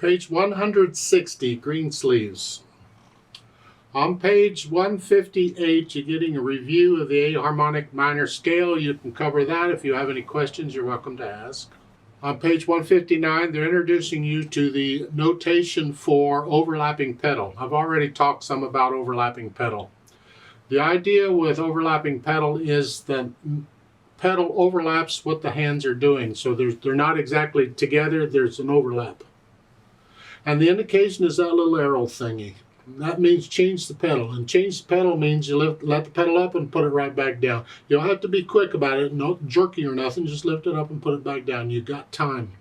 Page 160, Greensleeves. On page 158, you're getting a review of the A harmonic minor scale. You can cover that. If you have any questions, you're welcome to ask. On page 159, they're introducing you to the notation for overlapping pedal. I've already talked some about overlapping pedal. The idea with overlapping pedal is that pedal overlaps what the hands are doing. So they're not exactly together, there's an overlap. And the indication is that little arrow thingy. That means change the pedal. And change the pedal means you let the pedal up and put it right back down. You don't have to be quick about it, no jerky or nothing. Just lift it up and put it back down. You got time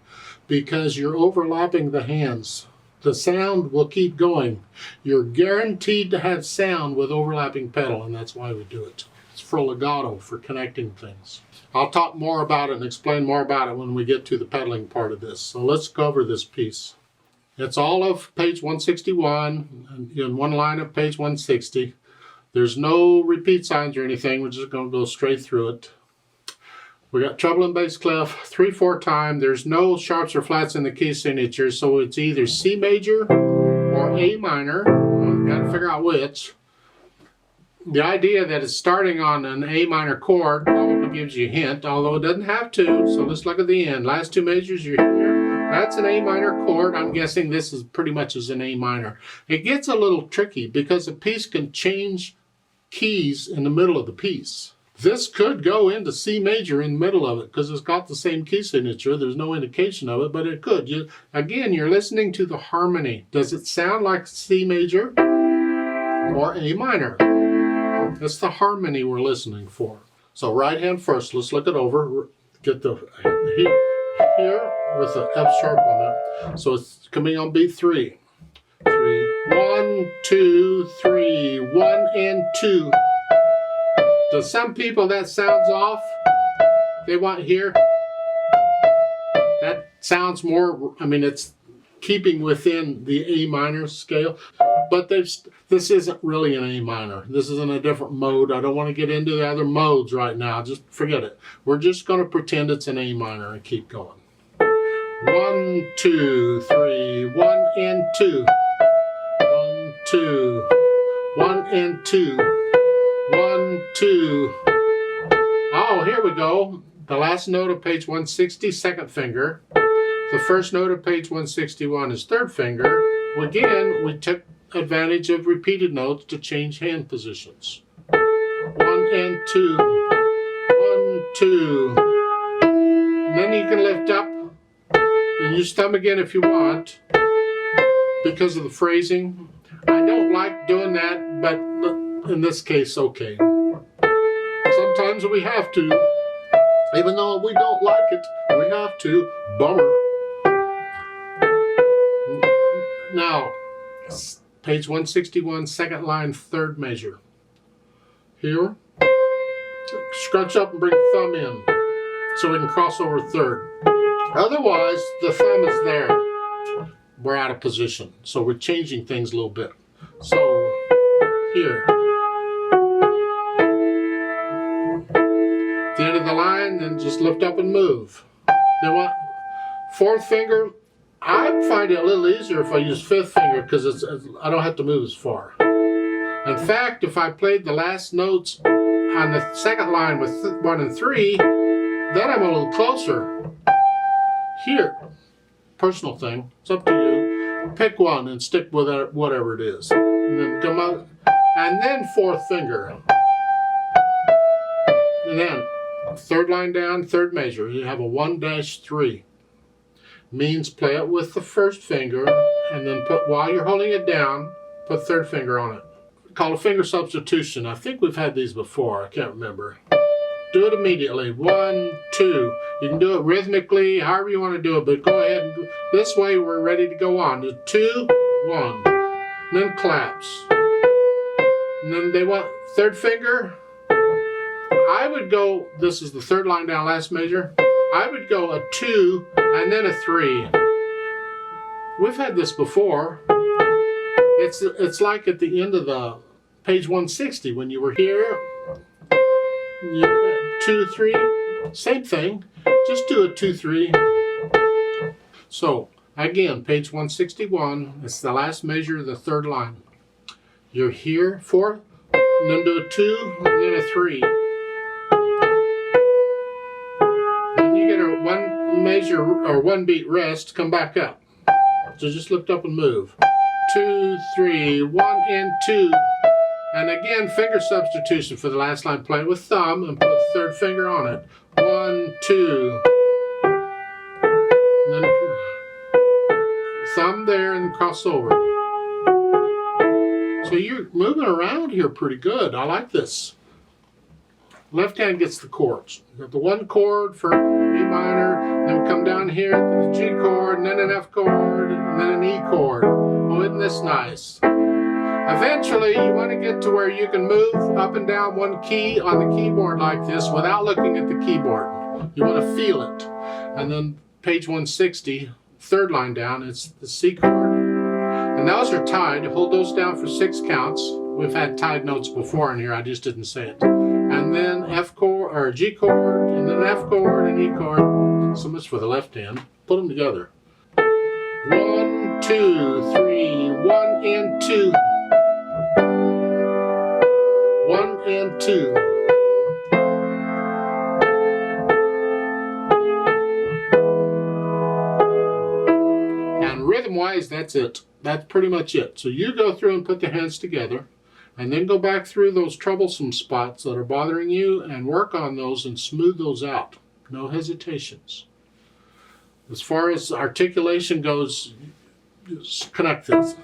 because you're overlapping the hands. The sound will keep going. You're guaranteed to have sound with overlapping pedal, and that's why we do it. It's for legato, for connecting things. I'll talk more about it and explain more about it when we get to the pedaling part of this. So let's cover this piece. It's all of page 161 in one line of page 160. There's no repeat signs or anything. We're just going to go straight through it. We got treble and bass clef 3/4 time. There's no sharps or flats in the key signature, so it's either C major or A minor. I've got to figure out which. The idea that it's starting on an A minor chord probably gives you a hint, although it doesn't have to. So let's look at the end. Last two measures you're here. That's an A minor chord. I'm guessing this is pretty much as an A minor. It gets a little tricky because a piece can change keys in the middle of the piece. This could go into C major in the middle of it because it's got the same key signature. There's no indication of it, but it could. Again, you're listening to the harmony. Does it sound like C major or A minor? That's the harmony we're listening for. So right hand first. Let's look it over. Get the here with the F sharp on it. So it's coming on beat 3. 3, 1, 2, 3, 1 and 2. To some people that sounds off. They want here. That sounds more, I mean, it's keeping within the A minor scale, but this isn't really an A minor. This is in a different mode. I don't want to get into the other modes right now. Just forget it. We're just going to pretend it's an A minor and keep going. 1, 2, 3, 1 and 2. 1, 2, 1 and 2. 1, 2. Oh, here we go. The last note of page 160, second finger. The first note of page 161 is third finger. Again, we took advantage of repeated notes to change hand positions. 1 and 2. 1, 2. And then you can lift up and use thumb again if you want because of the phrasing. I don't like doing that, but in this case, okay. Sometimes we have to, even though we don't like it, we have to. Bummer. Now, page 161, second line, third measure. Here, scrunch up and bring the thumb in so we can cross over third. Otherwise, the thumb is there. We're out of position, so we're changing things a little bit. So, here. At the end of the line, then just lift up and move. Then what? Fourth finger. I find it a little easier if I use fifth finger because I don't have to move as far. In fact, if I played the last notes on the second line with 1 and 3, then I'm a little closer. Here, personal thing, it's up to you. Pick one and stick with it, whatever it is. And then come out, and then fourth finger. And then third line down, third measure. You have a 1-3. Means play it with the first finger and then while you're holding it down, put third finger on it. Called a finger substitution. I think we've had these before. I can't remember. Do it immediately. 1, 2. You can do it rhythmically, however you want to do it, but go ahead and this way we're ready to go on. 2, 1. And then claps. And then they want third finger. I would go, this is the third line down, last measure. I would go a 2 and then a 3. We've had this before. It's like at the end of the page 160 when you were here. 2, 3, same thing. Just do a 2, 3. So Again, page 161. It's the last measure of the third line. You're here, 4, and then do a 2, and then a 3. Then you get a 1 measure or 1 beat rest, come back up. So just lift up and move. 2, 3, 1 and 2. And again, finger substitution for the last line. Play it with thumb and put the third finger on it. 1, 2. And then thumb there and cross over. So you're moving around here pretty good. I like this. Left hand gets the chords. You got the 1 chord for E minor, then we come down here to the G chord, and then an F chord, and then an E chord. Oh, isn't this nice? Eventually, you want to get to where you can move up and down 1 key on the keyboard like this without looking at the keyboard. You want to feel it. And then page 160, third line down, it's the C chord. And those are tied. Hold those down for 6 counts. We've had tied notes before in here, I just didn't say it. And then F chord, or G chord, and then F chord and E chord. So much for the left hand. Put them together. 1, 2, 3, 1 and 2. 1 and 2. And rhythm-wise, that's it. That's pretty much it. So you go through and put the hands together, and then go back through those troublesome spots that are bothering you and work on those and smooth those out. No hesitations. As far as articulation goes, just connect this.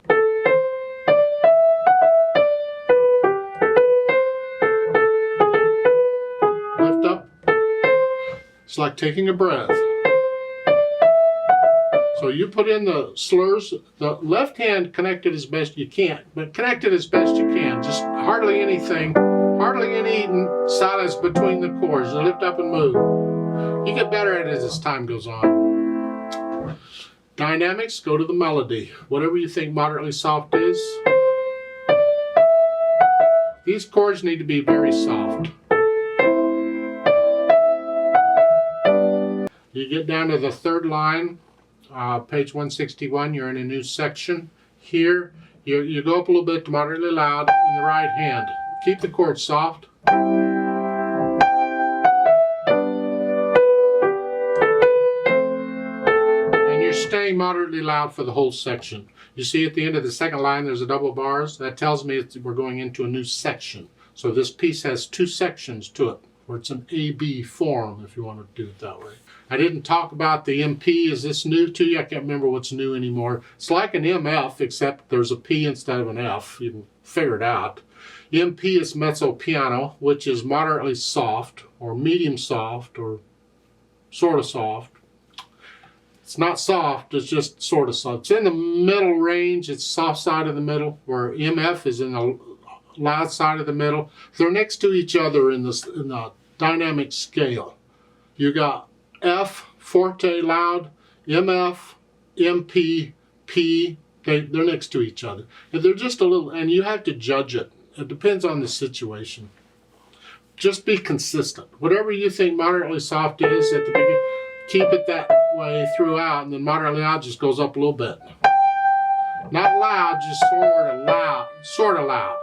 Lift up. It's like taking a breath. So you put in the slurs, the left hand connected as best you can, but connect it as best you can. Just hardly anything, hardly any silence between the chords. You lift up and move. You get better at it as time goes on. Dynamics, go to the melody. Whatever you think moderately soft is. These chords need to be very soft. You get down to the third line. Page 161, you're in a new section. Here, you go up a little bit to moderately loud in the right hand. Keep the chord soft. And you're staying moderately loud for the whole section. You see at the end of the second line there's a double bars. That tells me we're going into a new section. So this piece has 2 sections to it, where it's an A-B form, if you want to do it that way. I didn't talk about the MP. Is this new to you? I can't remember what's new anymore. It's like an MF, except there's a P instead of an F. You can figure it out. MP is mezzo piano, which is moderately soft, or medium soft, or sort of soft. It's not soft, it's just sort of soft. It's in the middle range. It's soft side of the middle, where MF is in the loud side of the middle. They're next to each other in the dynamic scale. You got F, forte, loud, MF, MP, P, they're next to each other. And they're just a little, and you have to judge it. It depends on the situation. Just be consistent. Whatever you think moderately soft is at the beginning, keep it that way throughout, and then moderately loud just goes up a little bit. Not loud, just sort of loud. Sort of loud.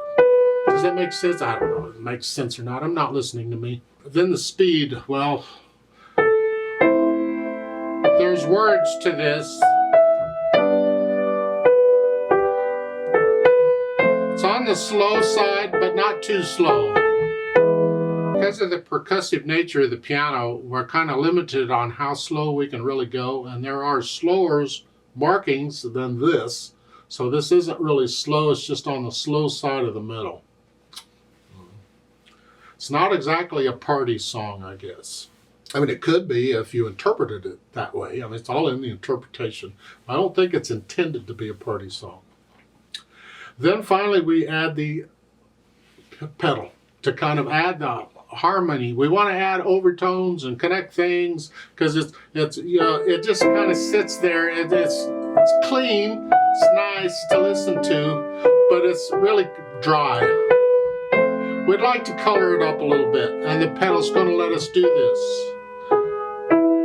Does that make sense? I don't know if it makes sense or not. I'm not listening to me. Then the speed, well, there's words to this. It's on the slow side, but not too slow. Because of the percussive nature of the piano, we're kind of limited on how slow we can really go, and there are slower markings than this. So this isn't really slow, it's just on the slow side of the middle. It's not exactly a party song, I guess. I mean, it could be if you interpreted it that way. I mean, it's all in the interpretation. I don't think it's intended to be a party song. Then finally, we add the pedal to kind of add the harmony. We want to add overtones and connect things because it's it just kind of sits there. It's clean. It's nice to listen to, but it's really dry. We'd like to color it up a little bit, and the pedal's going to let us do this.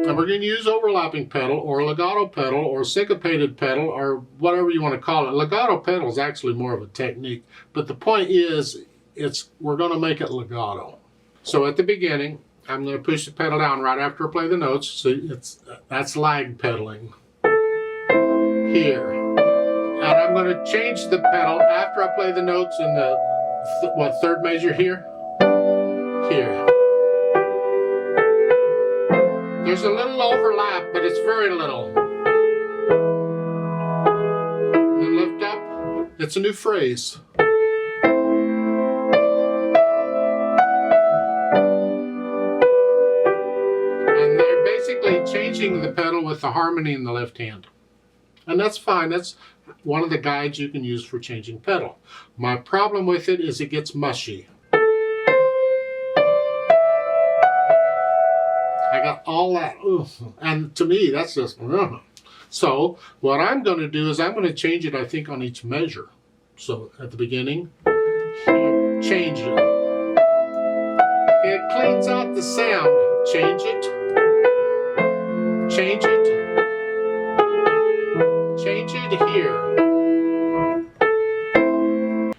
And we're going to use overlapping pedal or legato pedal or syncopated pedal or whatever you want to call it. Legato pedal is actually more of a technique, but the point is we're going to make it legato. So at the beginning, I'm going to push the pedal down right after I play the notes. So that's lag pedaling. Here. And I'm going to change the pedal after I play the notes in the third measure here. Here. There's a little overlap, but it's very little. Then lift up. It's a new phrase. And they're basically changing the pedal with the harmony in the left hand. And that's fine. That's one of the guides you can use for changing pedal. My problem with it is it gets mushy. I got all that, and to me, that's just, So what I'm going to do is I'm going to change it, I think, on each measure. So at the beginning, here, change it. It cleans out the sound. Change it. Change it. Change it here.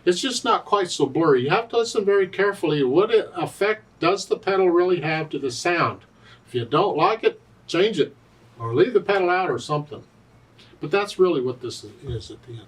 It's just not quite so blurry. You have to listen very carefully. What effect does the pedal really have to the sound? If you don't like it, change it. Or leave the pedal out or something. But that's really what this is at the end.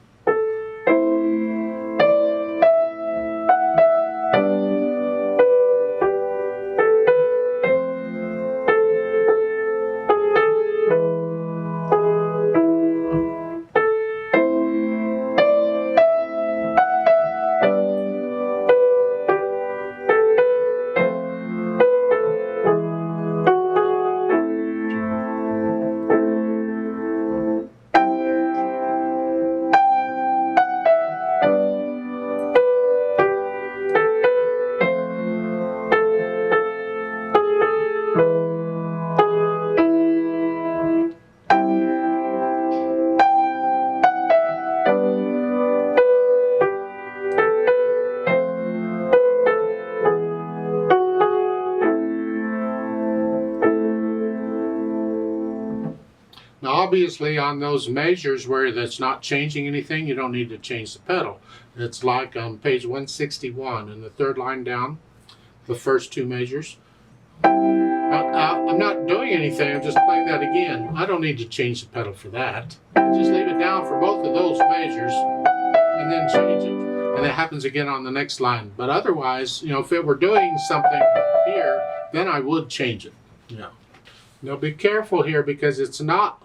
Now obviously on those measures where that's not changing anything, you don't need to change the pedal. It's like on page 161 in the third line down, the first two measures. I'm not doing anything, I'm just playing that again. I don't need to change the pedal for that. Just leave it down for both of those measures and then change it. And it happens again on the next line. But otherwise, if it were doing something here, then I would change it. Yeah. Now be careful here because it's not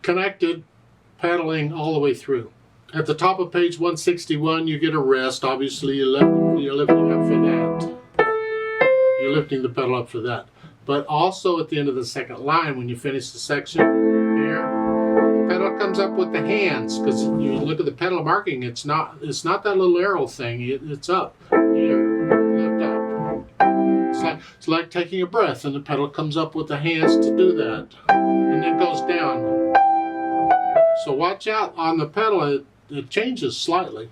connected pedaling all the way through. At the top of page 161, you get a rest. Obviously, you're lifting up for that. You're lifting the pedal up for that. But also at the end of the second line, when you finish the section here, the pedal comes up with the hands because you look at the pedal marking. It's not that little arrow thing. It's up here, lift up. It's like taking a breath, and the pedal comes up with the hands to do that, and then goes down. So watch out on the pedal, it changes slightly.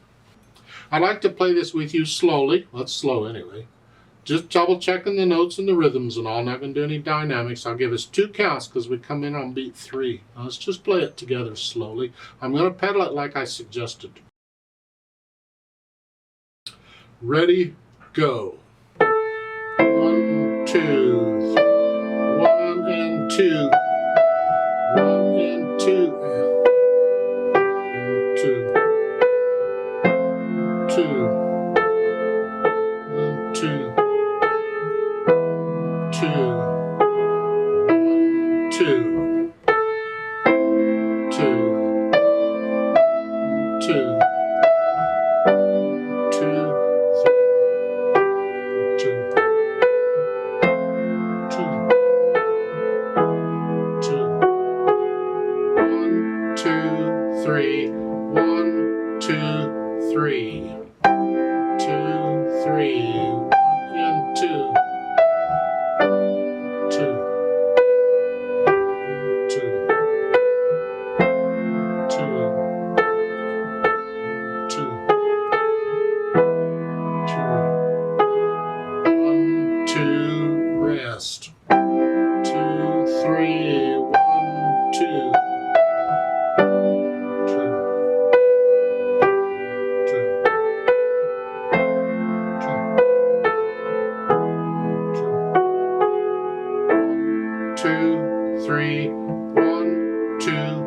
I like to play this with you slowly. Well, it's slow anyway. Just double checking the notes and the rhythms and all. I'm not going to do any dynamics. I'll give us 2 counts because we come in on beat 3. Now let's just play it together slowly. I'm going to pedal it like I suggested. Ready, go. 1, 2, 1 and 2. 1 and 2. 2. 2. 1, 2. 2. 1, 2. 2. 2. 3, 1, 2, 3, 2, 3, 1 and 2, 2, 2, 2, 2, 1, 2, rest. 3. 1, 2,